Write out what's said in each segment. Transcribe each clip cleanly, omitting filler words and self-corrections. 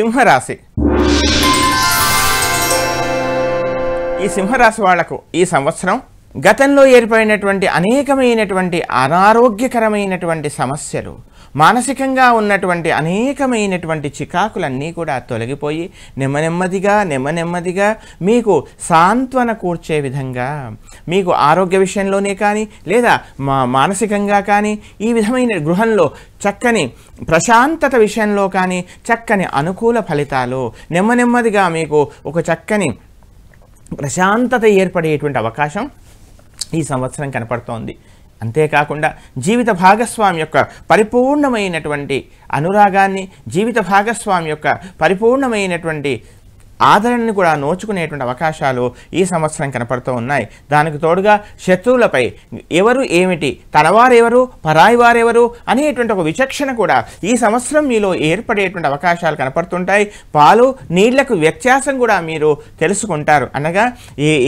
సింహరాశి. ఈ సింహరాశి వాళ్లకు ఈ సంవత్సరం గతంలో ఏర్పడినటువంటి అనేకమైనటువంటి అనారోగ్యకరమైనటువంటి సమస్యలు, మానసికంగా ఉన్నటువంటి అనేకమైనటువంటి చికాకులన్నీ కూడా తొలగిపోయి నెమ్మదిగా మీకు సాంత్వన కూర్చే విధంగా, మీకు ఆరోగ్య విషయంలోనే కానీ లేదా మానసికంగా కానీ ఈ విధమైన గృహంలో చక్కని ప్రశాంతత విషయంలో కానీ చక్కని అనుకూల ఫలితాలు, నెమ్మదిగా మీకు ఒక చక్కని ప్రశాంతత ఏర్పడేటువంటి అవకాశం ఈ సంవత్సరం కనపడుతోంది. అంతేకాకుండా జీవిత భాగస్వామి యొక్క పరిపూర్ణమైనటువంటి అనురాగాన్ని, జీవిత భాగస్వామి యొక్క పరిపూర్ణమైనటువంటి ఆదరణని కూడా నోచుకునేటువంటి అవకాశాలు ఈ సంవత్సరం కనపడుతూ ఉన్నాయి. దానికి తోడుగా శత్రువులపై ఎవరు ఏమిటి, తనవారెవరు పరాయి వారెవరు అనేటువంటి ఒక విచక్షణ కూడా ఈ సంవత్సరం మీలో ఏర్పడేటువంటి అవకాశాలు కనపడుతుంటాయి. పాలు నీళ్లకు వ్యత్యాసం కూడా మీరు తెలుసుకుంటారు. అనగా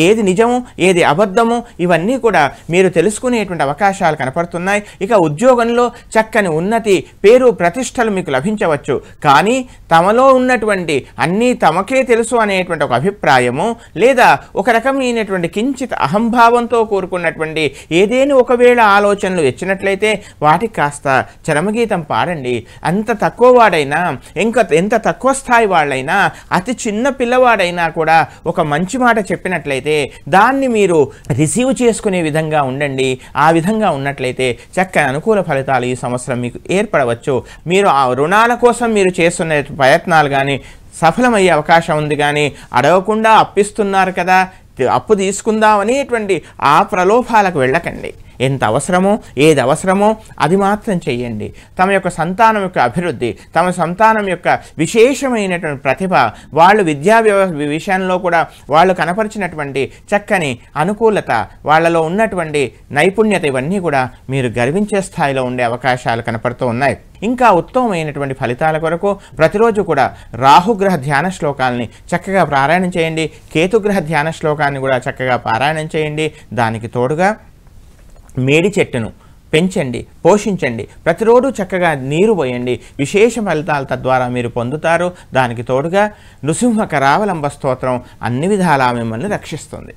ఏది నిజము ఏది అబద్ధము ఇవన్నీ కూడా మీరు తెలుసుకునేటువంటి అవకాశాలు కనపడుతున్నాయి. ఇక ఉద్యోగంలో చక్కని ఉన్నతి, పేరు, ప్రతిష్టలు మీకు లభించవచ్చు. కానీ తమలో ఉన్నటువంటి అన్నీ తమకే తెలుసు అనేటువంటి ఒక అభిప్రాయము లేదా ఒక రకమైనటువంటి కించిత్ అహంభావంతో కూరుకున్నటువంటి ఏదేని ఒకవేళ ఆలోచనలు వచ్చినట్లయితే వాటికి కాస్త చరమగీతం పాడండి. అంత తక్కువ వాడైనా ఎంత తక్కువ స్థాయి వాళ్ళైనా అతి చిన్న పిల్లవాడైనా కూడా ఒక మంచి మాట చెప్పినట్లయితే దాన్ని మీరు రిసీవ్ చేసుకునే విధంగా ఉండండి. ఆ విధంగా ఉన్నట్లయితే చక్కని అనుకూల ఫలితాలు ఈ సంవత్సరం మీకు ఏర్పడవచ్చు. మీరు ఆ రుణాల కోసం మీరు చేస్తున్న ప్రయత్నాలు కానీ సఫలమయ్యే అవకాశం ఉంది. కానీ అడగకుండా అప్పిస్తున్నారు కదా, అప్పు తీసుకుందాం అనేటువంటి ఆ ప్రలోభాలకు వెళ్ళకండి. ఎంత అవసరమో ఏది అవసరమో అది మాత్రం చెయ్యండి. తమ యొక్క సంతానం యొక్క అభివృద్ధి, తమ సంతానం యొక్క విశేషమైనటువంటి ప్రతిభ, వాళ్ళు విద్యా విషయంలో కూడా వాళ్ళు కనపరిచినటువంటి చక్కని అనుకూలత, వాళ్ళలో ఉన్నటువంటి నైపుణ్యత ఇవన్నీ కూడా మీరు గర్వించే స్థాయిలో ఉండే అవకాశాలు కనపడుతూ ఉన్నాయి. ఇంకా ఉత్తమమైనటువంటి ఫలితాల కొరకు ప్రతిరోజు కూడా రాహుగ్రహ ధ్యాన శ్లోకాలని చక్కగా పారాయణం చేయండి. కేతుగ్రహ ధ్యాన శ్లోకాన్ని కూడా చక్కగా పారాయణం చేయండి. దానికి తోడుగా మేడి చెట్టును పెంచండి, పోషించండి. ప్రతిరోజు చక్కగా నీరు పోయండి. విశేష ఫలితాలు తద్వారా మీరు పొందుతారు. దానికి తోడుగా నృసింహ కరావలంబ స్తోత్రం అన్ని విధాలా మిమ్మల్ని రక్షిస్తుంది.